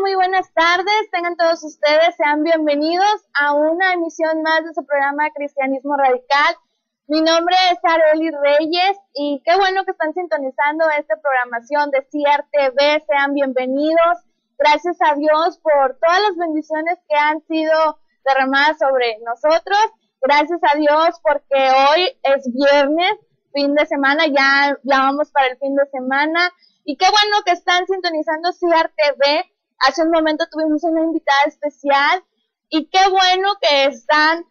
Muy buenas tardes. Tengan todos ustedes, sean bienvenidos a una emisión más de su programa Cristianismo Radical. Mi nombre es Arely Reyes y qué bueno que están sintonizando esta programación de CIAR TV. Sean bienvenidos. Gracias a Dios por todas las bendiciones que han sido derramadas sobre nosotros. Gracias a Dios porque hoy es viernes, fin de semana, ya vamos para el fin de semana. Y qué bueno que están sintonizando CIAR TV. Hace un momento tuvimos una invitada especial y qué bueno que están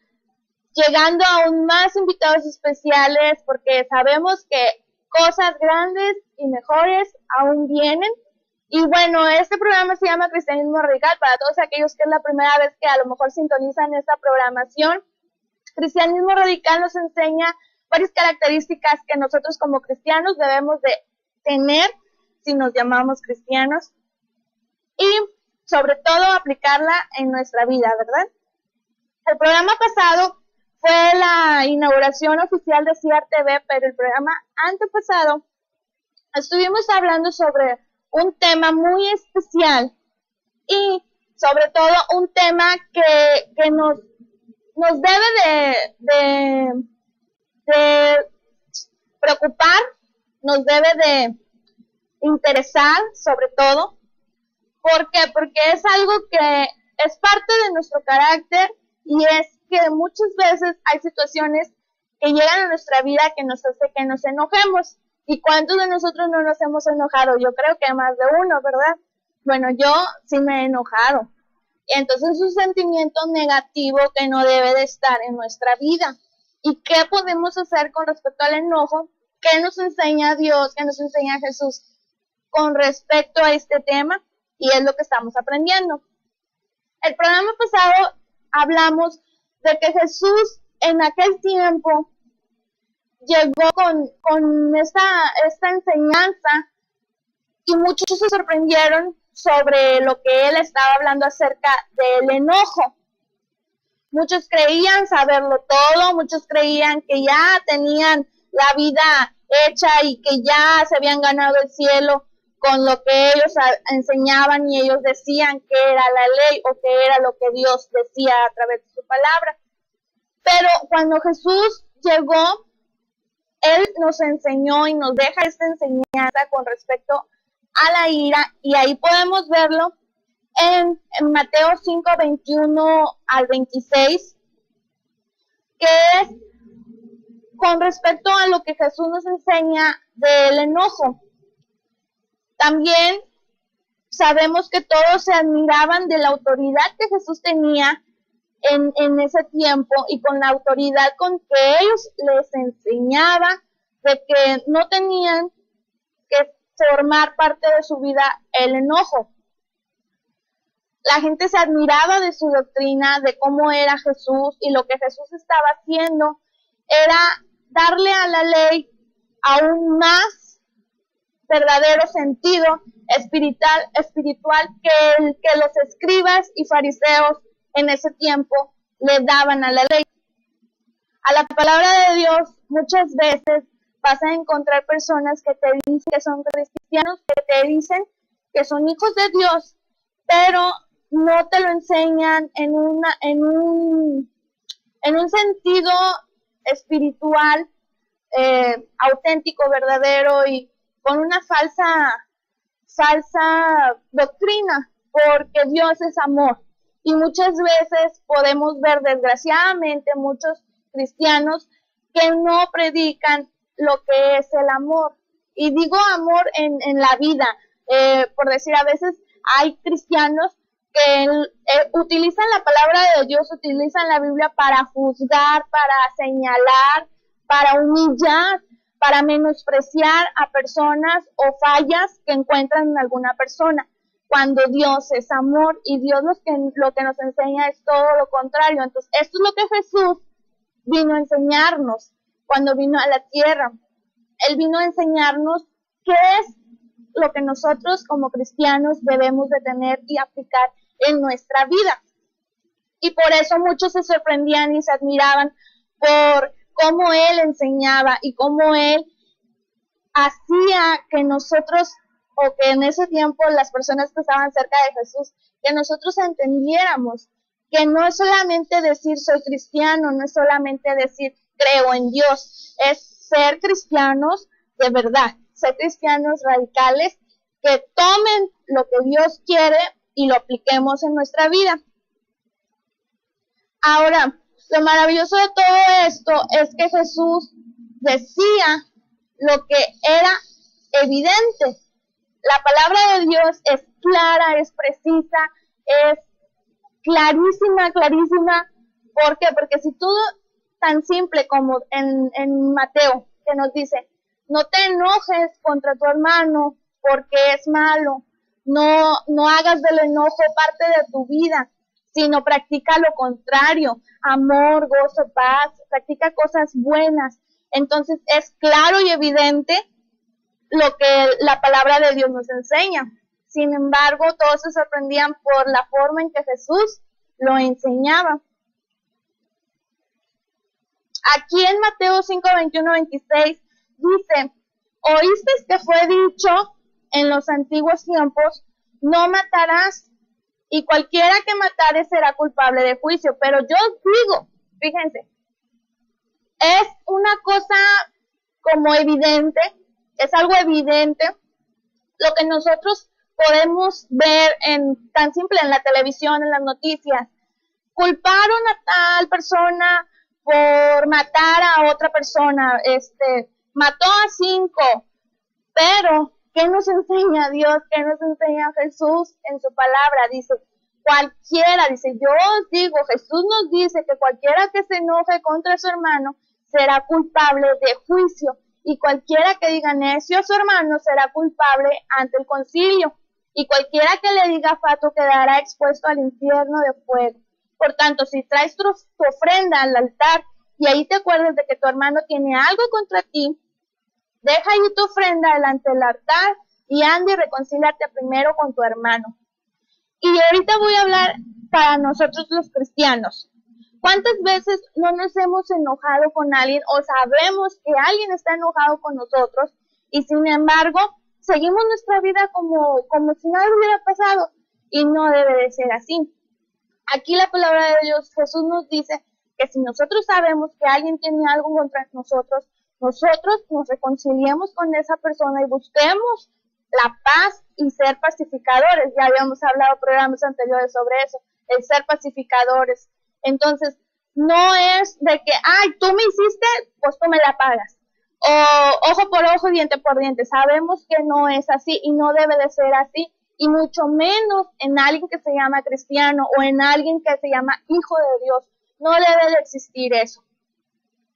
llegando aún más invitados especiales porque sabemos que cosas grandes y mejores aún vienen. Y bueno, este programa se llama Cristianismo Radical para todos aquellos que es la primera vez que a lo mejor sintonizan esta programación. Cristianismo Radical nos enseña varias características que nosotros como cristianos debemos de tener si nos llamamos cristianos y sobre todo aplicarla en nuestra vida, ¿verdad? El programa pasado fue la inauguración oficial de CIAR TV, pero el programa antepasado estuvimos hablando sobre un tema muy especial y sobre todo un tema que nos debe de preocupar, nos debe de interesar sobre todo. ¿Por qué? Porque es algo que es parte de nuestro carácter y es que muchas veces hay situaciones que llegan a nuestra vida que nos hace que nos enojemos. ¿Y cuántos de nosotros no nos hemos enojado? Yo creo que más de uno, ¿verdad? Bueno, yo sí me he enojado. Y entonces es un sentimiento negativo que no debe de estar en nuestra vida. ¿Y qué podemos hacer con respecto al enojo? ¿Qué nos enseña Dios? ¿Qué nos enseña Jesús con respecto a este tema? Y es lo que estamos aprendiendo. El programa pasado hablamos de que Jesús en aquel tiempo llegó con esta enseñanza y muchos se sorprendieron sobre lo que él estaba hablando acerca del enojo. Muchos creían saberlo todo, muchos creían que ya tenían la vida hecha y que ya se habían ganado el cielo con lo que ellos enseñaban y ellos decían que era la ley o que era lo que Dios decía a través de su palabra. Pero cuando Jesús llegó, Él nos enseñó y nos deja esta enseñanza con respecto a la ira y ahí podemos verlo en Mateo 5, 21 al 26, que es con respecto a lo que Jesús nos enseña del enojo. También sabemos que todos se admiraban de la autoridad que Jesús tenía en ese tiempo y con la autoridad con que ellos les enseñaba de que no tenían que formar parte de su vida el enojo. La gente se admiraba de su doctrina, de cómo era Jesús y lo que Jesús estaba haciendo era darle a la ley aún más verdadero sentido espiritual que los escribas y fariseos en ese tiempo le daban a la ley. A la palabra de Dios muchas veces vas a encontrar personas que te dicen que son cristianos, que te dicen que son hijos de Dios, pero no te lo enseñan en un sentido espiritual auténtico, verdadero y con una falsa doctrina, porque Dios es amor. Y muchas veces podemos ver, desgraciadamente, muchos cristianos que no predican lo que es el amor. Y digo amor en la vida, por decir, a veces hay cristianos que utilizan la palabra de Dios, utilizan la Biblia para juzgar, para señalar, para humillar, para menospreciar a personas o fallas que encuentran en alguna persona, cuando Dios es amor y Dios lo que nos enseña es todo lo contrario. Entonces, esto es lo que Jesús vino a enseñarnos cuando vino a la tierra. Él vino a enseñarnos qué es lo que nosotros como cristianos debemos de tener y aplicar en nuestra vida. Y por eso muchos se sorprendían y se admiraban por cómo Él enseñaba y cómo Él hacía que nosotros o que en ese tiempo las personas que estaban cerca de Jesús, que nosotros entendiéramos que no es solamente decir soy cristiano, no es solamente decir creo en Dios, es ser cristianos de verdad, ser cristianos radicales que tomen lo que Dios quiere y lo apliquemos en nuestra vida. Ahora, lo maravilloso de todo esto es que Jesús decía lo que era evidente. La palabra de Dios es clara, es precisa, es clarísima. ¿Por qué? Porque si tú, tan simple como en Mateo, que nos dice, no te enojes contra tu hermano porque es malo, no hagas del enojo parte de tu vida, sino practica lo contrario, amor, gozo, paz, practica cosas buenas. Entonces es claro y evidente lo que la palabra de Dios nos enseña. Sin embargo, todos se sorprendían por la forma en que Jesús lo enseñaba. Aquí en Mateo 5, 21, 26 dice, oísteis que fue dicho en los antiguos tiempos, no matarás, y cualquiera que matare será culpable de juicio. Pero yo os digo, fíjense, es una cosa como evidente, es algo evidente, lo que nosotros podemos ver tan simple en la televisión, en las noticias. Culparon a tal persona por matar a otra persona, mató a 5, pero ¿qué nos enseña Dios? ¿Qué nos enseña Jesús en su palabra? Dice, cualquiera, dice, yo os digo, Jesús nos dice que cualquiera que se enoje contra su hermano será culpable de juicio, y cualquiera que diga necio a su hermano será culpable ante el concilio, y cualquiera que le diga fatuo quedará expuesto al infierno de fuego. Por tanto, si traes tu ofrenda al altar y ahí te acuerdas de que tu hermano tiene algo contra ti, deja ahí tu ofrenda delante del altar y anda y reconcíliate primero con tu hermano. Y ahorita voy a hablar para nosotros los cristianos. ¿Cuántas veces no nos hemos enojado con alguien o sabemos que alguien está enojado con nosotros y sin embargo seguimos nuestra vida como si nada hubiera pasado? Y no debe de ser así. Aquí la palabra de Dios, Jesús nos dice que si nosotros sabemos que alguien tiene algo contra nosotros nos reconciliemos con esa persona y busquemos la paz y ser pacificadores. Ya habíamos hablado en programas anteriores sobre eso, el ser pacificadores. Entonces, no es de que, ay, tú me hiciste, pues tú me la pagas. O ojo por ojo, diente por diente. Sabemos que no es así y no debe de ser así. Y mucho menos en alguien que se llama cristiano o en alguien que se llama hijo de Dios. No debe de existir eso.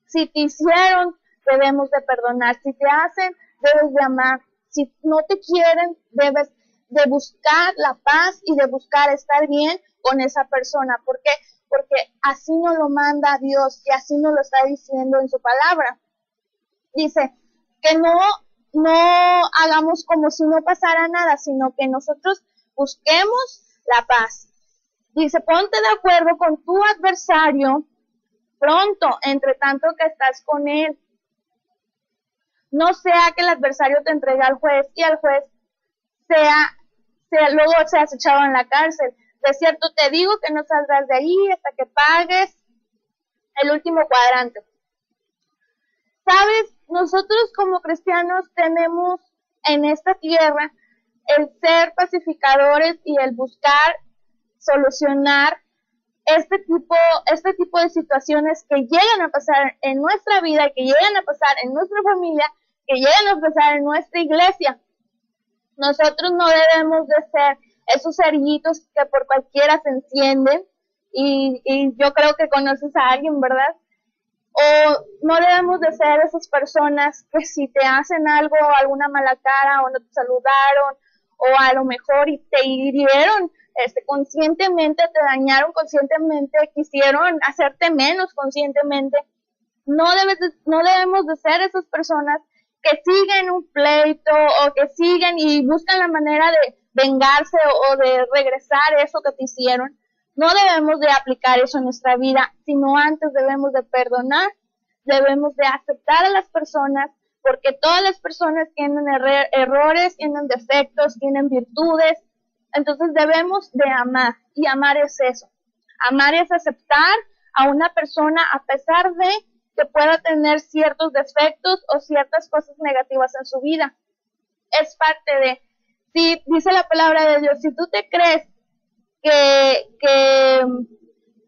Si te hicieron, debemos de perdonar. Si te hacen, debes de amar. Si no te quieren, debes de buscar la paz y de buscar estar bien con esa persona. ¿Por qué? Porque así nos lo manda Dios y así nos lo está diciendo en su palabra. Dice que no hagamos como si no pasara nada, sino que nosotros busquemos la paz. Dice, ponte de acuerdo con tu adversario pronto, entre tanto que estás con él. No sea que el adversario te entregue al juez y el juez luego seas echado en la cárcel. De cierto te digo que no saldrás de ahí hasta que pagues el último cuadrante. ¿Sabes? Nosotros como cristianos tenemos en esta tierra el ser pacificadores y el buscar solucionar este tipo de situaciones que llegan a pasar en nuestra vida, que llegan a pasar en nuestra familia, que llegan a pasar en nuestra iglesia. Nosotros no debemos de ser esos cerillitos que por cualquiera se encienden, y yo creo que conoces a alguien, ¿verdad? O no debemos de ser esas personas que si te hacen algo, alguna mala cara, o no te saludaron, o a lo mejor te hirieron, conscientemente, te dañaron conscientemente, quisieron hacerte menos conscientemente. No debemos de ser esas personas que siguen un pleito o que siguen y buscan la manera de vengarse o de regresar eso que te hicieron. No debemos de aplicar eso en nuestra vida, sino antes debemos de perdonar, debemos de aceptar a las personas porque todas las personas tienen errores, tienen defectos, tienen virtudes. Entonces debemos de amar, y amar es eso. Amar es aceptar a una persona a pesar de que pueda tener ciertos defectos o ciertas cosas negativas en su vida. Es parte de, si dice la palabra de Dios, si tú te crees que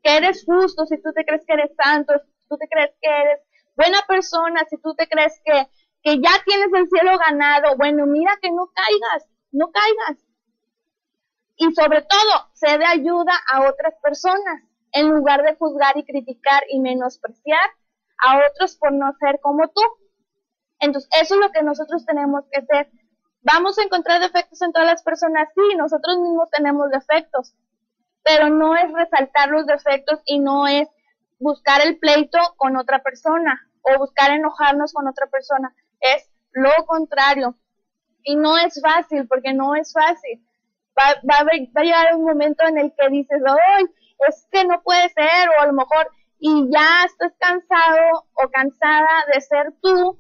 eres justo, si tú te crees que eres santo, si tú te crees que eres buena persona, si tú te crees que ya tienes el cielo ganado, bueno, mira que no caigas. Y sobre todo, cede ayuda a otras personas, en lugar de juzgar y criticar y menospreciar a otros por no ser como tú. Entonces, eso es lo que nosotros tenemos que hacer. ¿Vamos a encontrar defectos en todas las personas? Sí, nosotros mismos tenemos defectos, pero no es resaltar los defectos y no es buscar el pleito con otra persona o buscar enojarnos con otra persona. Es lo contrario. Y no es fácil, porque no es fácil. Va a llegar un momento en el que dices, ¡ay, es que no puede ser! O a lo mejor, y ya estás cansado o cansada de ser tú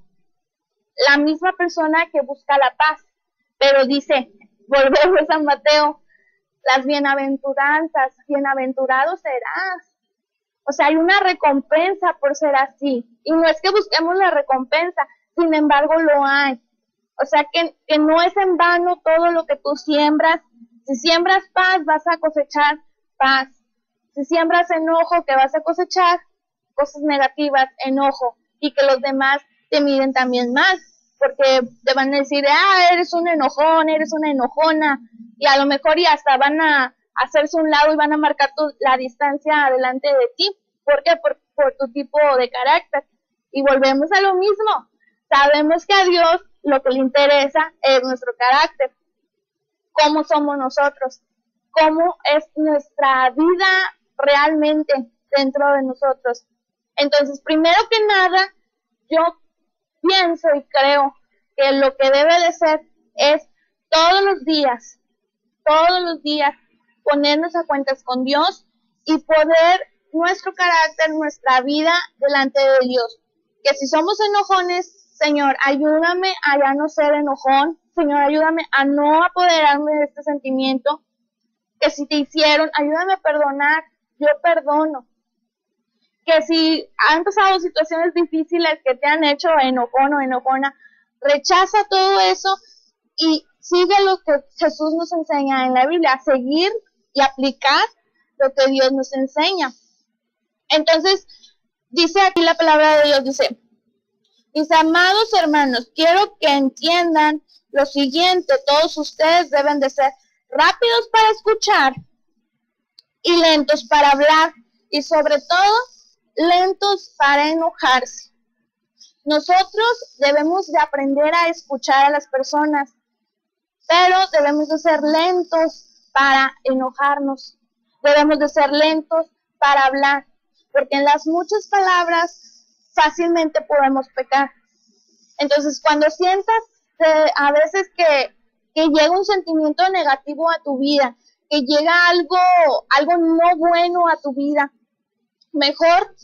la misma persona que busca la paz. Pero dice, volvemos a Mateo, las bienaventuranzas, bienaventurado serás. O sea, hay una recompensa por ser así. Y no es que busquemos la recompensa, sin embargo lo hay. O sea, que no es en vano todo lo que tú siembras. Si siembras paz, vas a cosechar paz. Si siembras enojo, que vas a cosechar cosas negativas, enojo, y que los demás te miren también más, porque te van a decir, eres un enojón, eres una enojona, y a lo mejor ya hasta van a hacerse un lado y van a marcar la distancia delante de ti. ¿Por qué? Por tu tipo de carácter. Y volvemos a lo mismo. Sabemos que a Dios lo que le interesa es nuestro carácter, cómo somos nosotros, cómo es nuestra vida realmente dentro de nosotros. Entonces, primero que nada, yo pienso y creo que lo que debe de ser es todos los días, ponernos a cuentas con Dios y poner nuestro carácter, nuestra vida delante de Dios. Que si somos enojones, Señor, ayúdame a ya no ser enojón. Señor, ayúdame a no apoderarme de este sentimiento. Que si te hicieron, ayúdame a perdonar. Yo perdono. Que si han pasado situaciones difíciles que te han hecho enojón o enojona, rechaza todo eso y sigue lo que Jesús nos enseña en la Biblia, seguir y aplicar lo que Dios nos enseña. Entonces, dice aquí la palabra de Dios, dice, mis amados hermanos, quiero que entiendan lo siguiente, todos ustedes deben de ser rápidos para escuchar y lentos para hablar y sobre todo lentos para enojarse. Nosotros debemos de aprender a escuchar a las personas, pero debemos de ser lentos para enojarnos, debemos de ser lentos para hablar, porque en las muchas palabras fácilmente podemos pecar. Entonces, cuando sientas a veces que llega un sentimiento negativo a tu vida, que llega algo no bueno a tu vida, mejor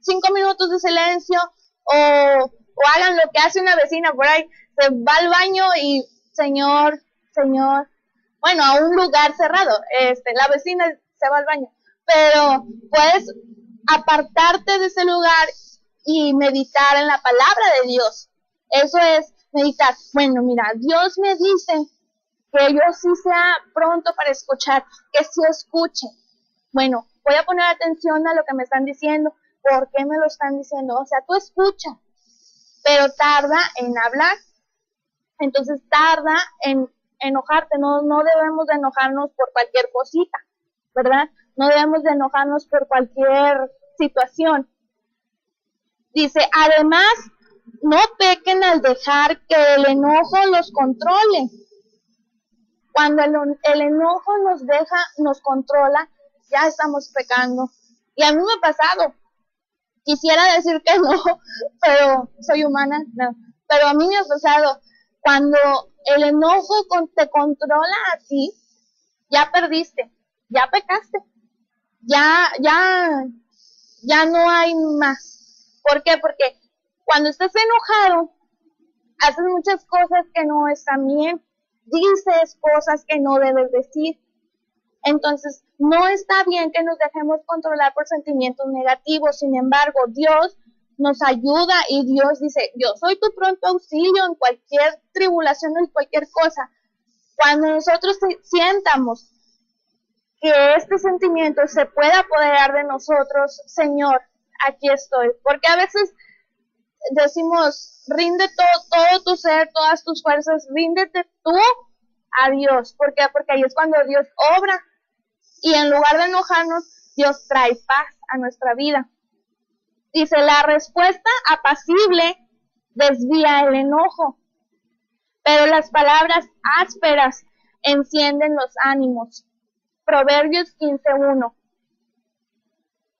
5 minutos de silencio o hagan lo que hace una vecina por ahí, se va al baño y señor, bueno, a un lugar cerrado, la vecina se va al baño, pero puedes apartarte de ese lugar y meditar en la palabra de Dios. Eso es meditar. Bueno, mira, Dios me dice que yo sí sea pronto para escuchar, que sí escuche. Bueno, voy a poner atención a lo que me están diciendo. ¿Por qué me lo están diciendo? O sea, tú escucha, pero tarda en hablar. Entonces tarda en enojarte. No debemos de enojarnos por cualquier cosita, ¿verdad? No debemos de enojarnos por cualquier situación. Dice, además, no pequen al dejar que el enojo los controle. Cuando el enojo nos controla, ya estamos pecando. Y a mí me ha pasado. Quisiera decir que no, pero soy humana, no. Pero a mí me ha pasado. Cuando el enojo te controla a ti, ya perdiste, ya pecaste, ya no hay más. ¿Por qué? Porque cuando estás enojado, haces muchas cosas que no están bien, dices cosas que no debes decir. Entonces, no está bien que nos dejemos controlar por sentimientos negativos. Sin embargo, Dios nos ayuda y Dios dice, yo soy tu pronto auxilio en cualquier tribulación, en cualquier cosa. Cuando nosotros sientamos que este sentimiento se pueda apoderar de nosotros, Señor, aquí estoy. Porque a veces decimos, rinde todo tu ser, todas tus fuerzas, ríndete tú a Dios. ¿Por qué? Porque ahí es cuando Dios obra. Y en lugar de enojarnos, Dios trae paz a nuestra vida. Dice, la respuesta apacible desvía el enojo, pero las palabras ásperas encienden los ánimos. Proverbios 15:1.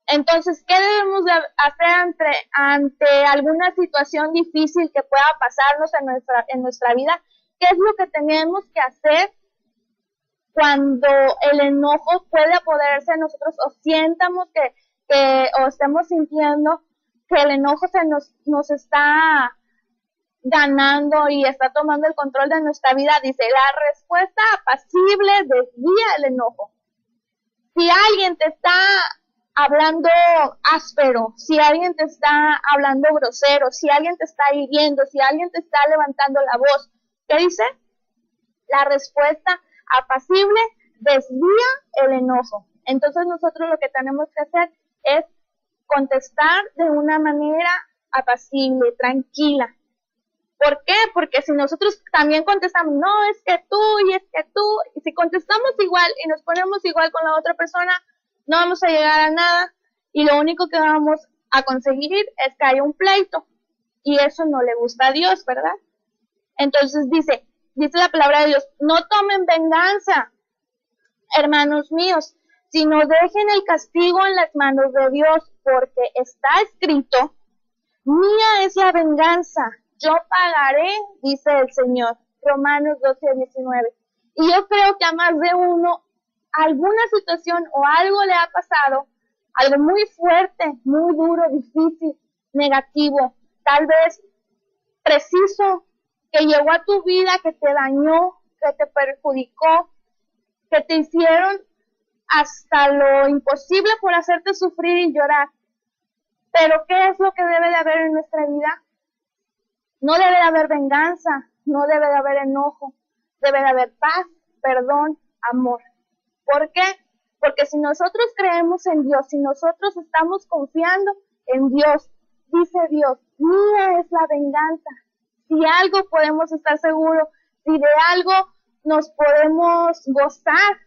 Entonces, ¿qué debemos de hacer ante alguna situación difícil que pueda pasarnos en nuestra vida? ¿Qué es lo que tenemos que hacer cuando el enojo puede apoderarse de nosotros o sientamos o estemos sintiendo que el enojo nos está ganando y está tomando el control de nuestra vida? Dice, la respuesta apacible desvía el enojo. Si alguien te está hablando áspero, si alguien te está hablando grosero, si alguien te está hiriendo, si alguien te está levantando la voz, ¿qué dice? La respuesta apacible desvía el enojo. Entonces nosotros lo que tenemos que hacer es contestar de una manera apacible, tranquila. ¿Por qué? Porque si nosotros también contestamos, no, es que tú, y si contestamos igual y nos ponemos igual con la otra persona, no vamos a llegar a nada y lo único que vamos a conseguir es que haya un pleito y eso no le gusta a Dios, ¿verdad? Entonces dice la palabra de Dios, no tomen venganza, hermanos míos, sino dejen el castigo en las manos de Dios, porque está escrito, mía es la venganza, yo pagaré, dice el Señor. Romanos 12:19. Y yo creo que a más de uno, alguna situación o algo le ha pasado, algo muy fuerte, muy duro, difícil, negativo, tal vez preciso, que llegó a tu vida, que te dañó, que te perjudicó, que te hicieron hasta lo imposible por hacerte sufrir y llorar. Pero ¿qué es lo que debe de haber en nuestra vida? No debe de haber venganza, no debe de haber enojo, debe de haber paz, perdón, amor. ¿Por qué? Porque si nosotros creemos en Dios, si nosotros estamos confiando en Dios, dice Dios, mía es la venganza. Si algo podemos estar seguros, si de algo nos podemos gozar,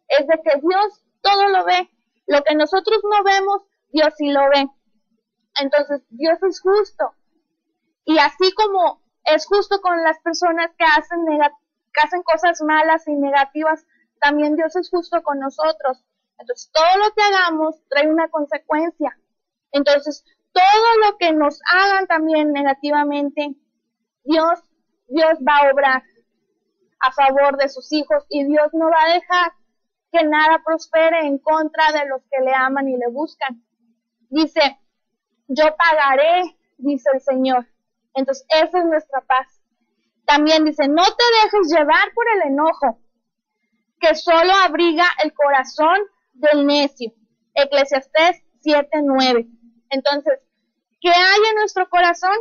es de que Dios todo lo ve. Lo que nosotros no vemos, Dios sí lo ve. Entonces, Dios es justo. Y así como es justo con las personas que hacen cosas malas y negativas, también Dios es justo con nosotros. Entonces, todo lo que hagamos trae una consecuencia. Entonces, todo lo que nos hagan también negativamente, Dios va a obrar a favor de sus hijos y Dios no va a dejar que nada prospere en contra de los que le aman y le buscan. Dice, yo pagaré, dice el Señor. Entonces, esa es nuestra paz. También dice, no te dejes llevar por el enojo, que solo abriga el corazón del necio. Eclesiastés 7:9. Entonces, ¿qué hay en nuestro corazón?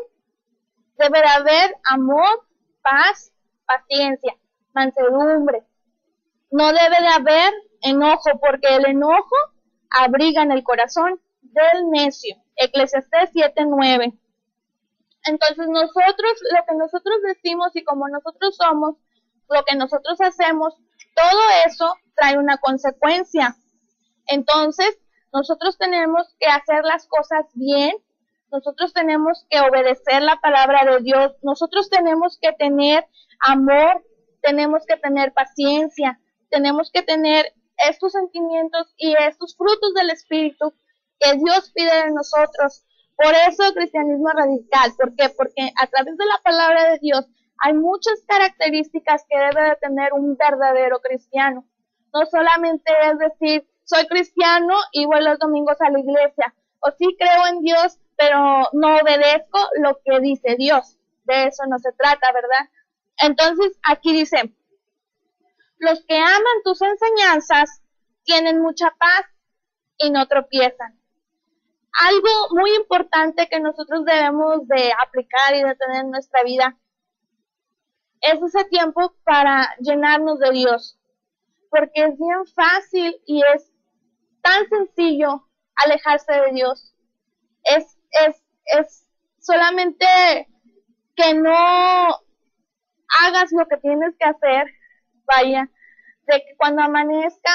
Debe de haber amor, paz, paciencia, mansedumbre. No debe de haber enojo, porque el enojo abriga en el corazón del necio. Eclesiastés 7:9. Entonces lo que nosotros decimos y como nosotros somos, lo que nosotros hacemos, todo eso trae una consecuencia. Entonces, nosotros tenemos que hacer las cosas bien, nosotros tenemos que obedecer la palabra de Dios, nosotros tenemos que tener amor, tenemos que tener paciencia, tenemos que tener estos sentimientos y estos frutos del Espíritu que Dios pide de nosotros. Por eso el cristianismo es radical. ¿Por qué? Porque a través de la palabra de Dios hay muchas características que debe de tener un verdadero cristiano. No solamente es decir, soy cristiano y voy los domingos a la iglesia. O sí creo en Dios, pero no obedezco lo que dice Dios. de eso no se trata, ¿verdad? Entonces, aquí dice, los que aman tus enseñanzas tienen mucha paz y no tropiezan. Algo muy importante que nosotros debemos de aplicar y de tener en nuestra vida es ese tiempo para llenarnos de Dios, porque es bien fácil y es tan sencillo alejarse de Dios. Es solamente que no hagas lo que tienes que hacer, vaya, de que cuando amanezca,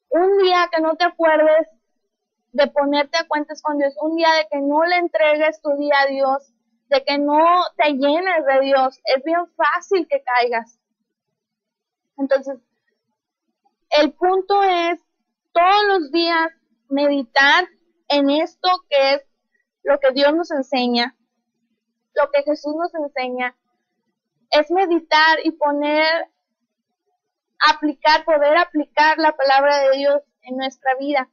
un día que no te acuerdes de ponerte a cuentas con Dios, un día de que no le entregues tu día a Dios, de que no te llenes de Dios, es bien fácil que caigas. Entonces, el punto es todos los días meditar en esto que es lo que Dios nos enseña, lo que Jesús nos enseña, es meditar y poder aplicar la palabra de Dios en nuestra vida.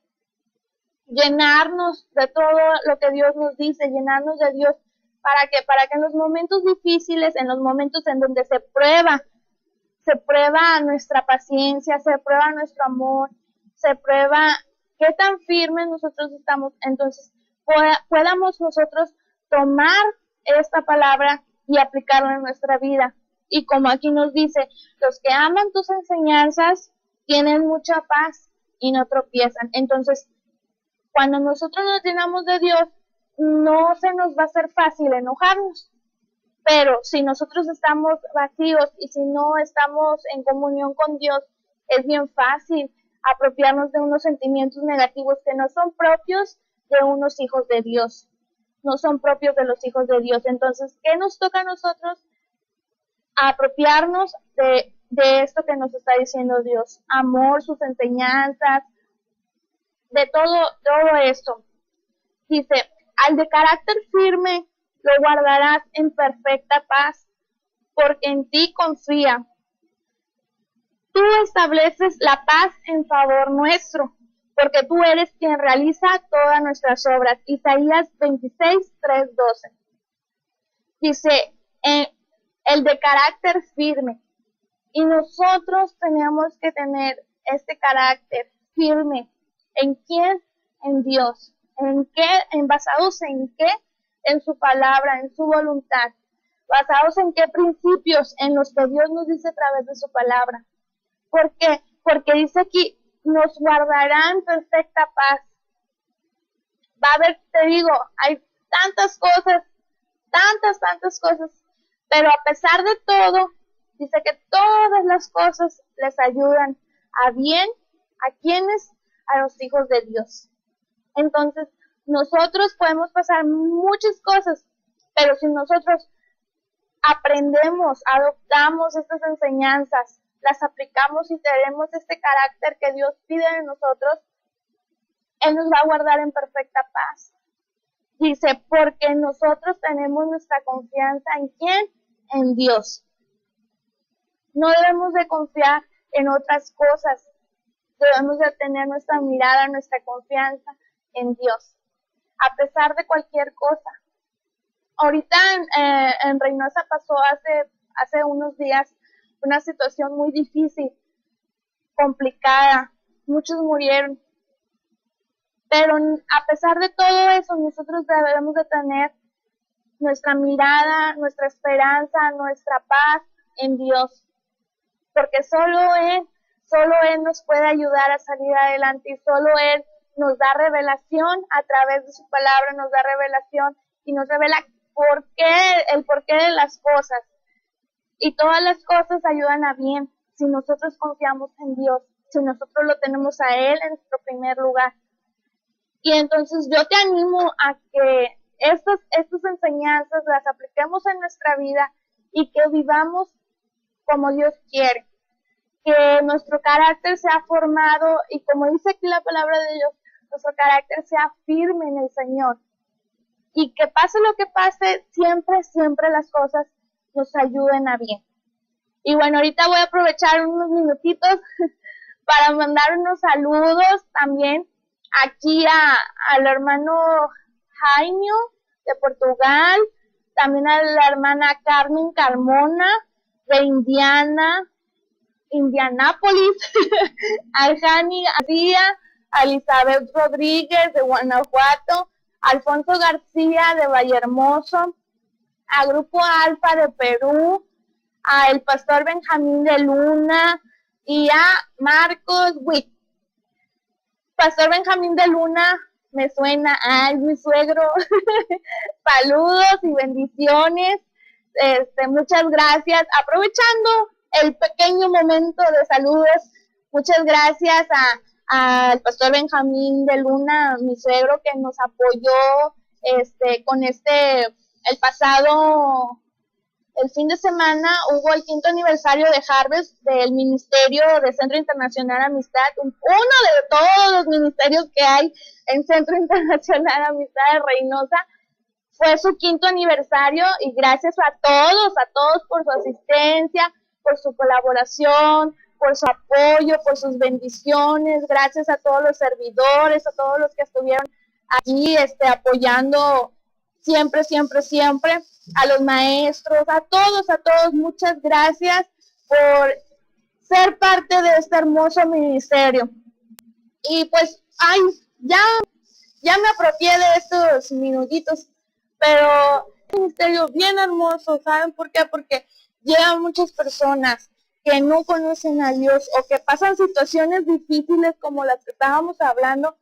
Llenarnos de todo lo que Dios nos dice, llenarnos de Dios, ¿para qué? Para que en los momentos difíciles, en los momentos en donde se prueba nuestra paciencia, se prueba nuestro amor, se prueba qué tan firmes nosotros estamos, entonces podamos nosotros tomar esta palabra y aplicarla en nuestra vida. Y como aquí nos dice, los que aman tus enseñanzas tienen mucha paz y no tropiezan. Entonces, cuando nosotros nos llenamos de Dios, no se nos va a hacer fácil enojarnos. Pero si nosotros estamos vacíos y si no estamos en comunión con Dios, es bien fácil apropiarnos de unos sentimientos negativos que no son propios de unos hijos de Dios. No son propios de los hijos de Dios. Entonces, ¿qué nos toca a nosotros? Apropiarnos de esto que nos está diciendo Dios. Amor, sus enseñanzas, de todo esto. Dice, al de carácter firme lo guardarás en perfecta paz, porque en ti confía. Tú estableces la paz en favor nuestro, porque tú eres quien realiza todas nuestras obras. Isaías 26, 3, 12. Dice, el de carácter firme. Y nosotros tenemos que tener este carácter firme. ¿En quién? En Dios. ¿En qué? ¿Basados en qué? En su palabra, en su voluntad. ¿Basados en qué principios? En los que Dios nos dice a través de su palabra. ¿Por qué? Porque dice aquí, nos guardará en perfecta paz. Va a haber, te digo, hay tantas cosas, pero a pesar de todo, dice que todas las cosas les ayudan a bien. ¿A quiénes? A los hijos de Dios. Entonces, nosotros podemos pasar muchas cosas, pero si nosotros aprendemos, adoptamos estas enseñanzas, las aplicamos y tenemos este carácter que Dios pide de nosotros, Él nos va a guardar en perfecta paz. Dice, porque nosotros tenemos nuestra confianza ¿en quién? En Dios. No debemos de confiar en otras cosas. Debemos de tener nuestra mirada, nuestra confianza en Dios, a pesar de cualquier cosa. Ahorita en Reynosa pasó hace unos días una situación muy difícil, complicada, muchos murieron. Pero a pesar de todo eso, nosotros debemos de tener nuestra mirada, nuestra esperanza, nuestra paz en Dios, porque solo Él nos puede ayudar a salir adelante y solo Él nos da revelación a través de su palabra, nos da revelación y nos revela el porqué de las cosas. Y todas las cosas ayudan a bien si nosotros confiamos en Dios, si nosotros lo tenemos a Él en nuestro primer lugar. Y entonces yo te animo a que estas enseñanzas las apliquemos en nuestra vida y que vivamos como Dios quiere. Que nuestro carácter sea formado y como dice aquí la palabra de Dios, nuestro carácter sea firme en el Señor. Y que pase lo que pase, siempre las cosas nos ayuden a bien. Y bueno, ahorita voy a aprovechar unos minutitos para mandar unos saludos también aquí al hermano Jaime de Portugal, también a la hermana Carmen Carmona de Indianápolis, a Jani García, a Elizabeth Rodríguez de Guanajuato, a Alfonso García de Vallehermoso, a Grupo Alfa de Perú, a el pastor Benjamín de Luna y a Marcos Witt. Pastor Benjamín de Luna, me suena, ay, mi suegro. Saludos y bendiciones. Muchas gracias. Aprovechando el pequeño momento de saludos, muchas gracias al pastor Benjamín de Luna, mi suegro, que nos apoyó con el fin de semana hubo el 5º aniversario de Harvest del Ministerio de Centro Internacional Amistad, uno de todos los ministerios que hay en Centro Internacional Amistad de Reynosa. Fue su 5º aniversario y gracias a todos por su asistencia, por su colaboración, por su apoyo, por sus bendiciones. Gracias a todos los servidores, a todos los que estuvieron aquí apoyando siempre, a los maestros, a todos, muchas gracias por ser parte de este hermoso ministerio. Y pues, ya me apropié de estos minutitos, pero es un ministerio bien hermoso, ¿saben por qué? Porque llegan muchas personas que no conocen a Dios o que pasan situaciones difíciles como las que estábamos hablando,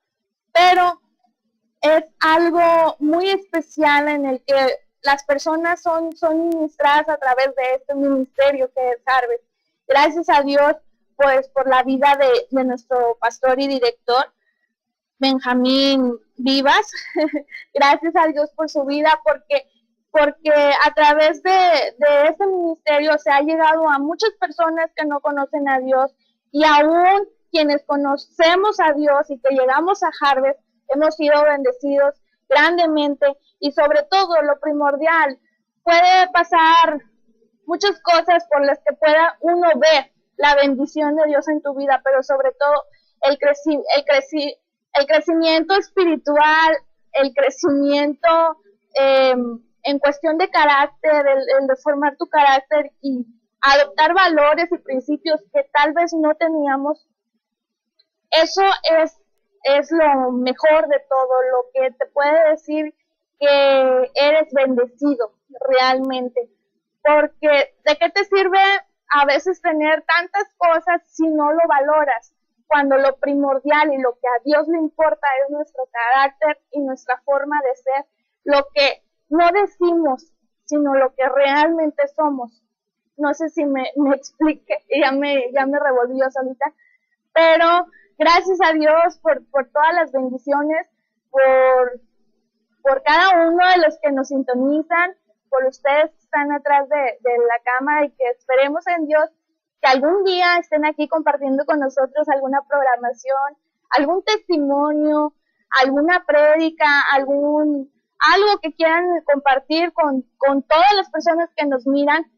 pero es algo muy especial en el que las personas son ministradas a través de este ministerio que es Harvest. Gracias a Dios, pues, por la vida de nuestro pastor y director, Benjamín Vivas. Gracias a Dios por su vida, porque a través de este ministerio se ha llegado a muchas personas que no conocen a Dios, y aún quienes conocemos a Dios y que llegamos a Harvest, hemos sido bendecidos grandemente. Y sobre todo, lo primordial, puede pasar muchas cosas por las que pueda uno ver la bendición de Dios en tu vida, pero sobre todo el crecimiento espiritual, el crecimiento en cuestión de carácter, el de formar tu carácter y adoptar valores y principios que tal vez no teníamos. Eso es lo mejor de todo, lo que te puede decir que eres bendecido realmente. Porque ¿de qué te sirve a veces tener tantas cosas si no lo valoras? Cuando lo primordial y lo que a Dios le importa es nuestro carácter y nuestra forma de ser, lo que no decimos, sino lo que realmente somos. No sé si me explique, ya me revolví yo solita, pero gracias a Dios por todas las bendiciones, por cada uno de los que nos sintonizan, por ustedes que están atrás de la cámara, y que esperemos en Dios que algún día estén aquí compartiendo con nosotros alguna programación, algún testimonio, alguna prédica, algo que quieran compartir con todas las personas que nos miran.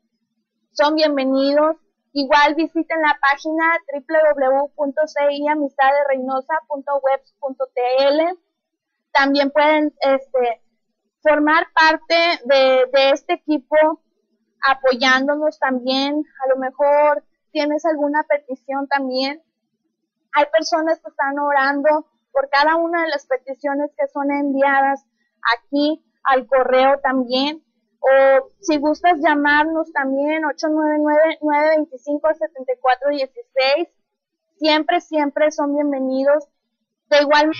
Son bienvenidos. Igual visiten la página www.ciamistadereynosa.webs.tl. También pueden formar parte de este equipo apoyándonos también. A lo mejor tienes alguna petición también. Hay personas que están orando por cada una de las peticiones que son enviadas aquí al correo también. O si gustas llamarnos también, 899-925-7416. Siempre son bienvenidos. De igual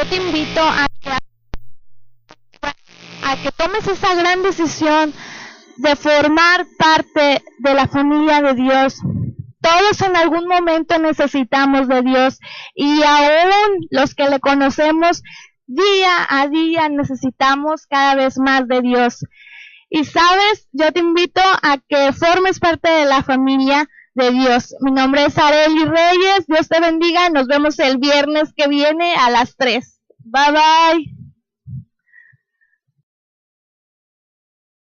te invito a que tomes esa gran decisión de formar parte de la familia de Dios. Todos en algún momento necesitamos de Dios, y aún los que le conocemos día a día necesitamos cada vez más de Dios. Y sabes, yo te invito a que formes parte de la familia de Dios. Mi nombre es Arely Reyes. Dios te bendiga. Nos vemos el viernes que viene a las 3. Bye bye.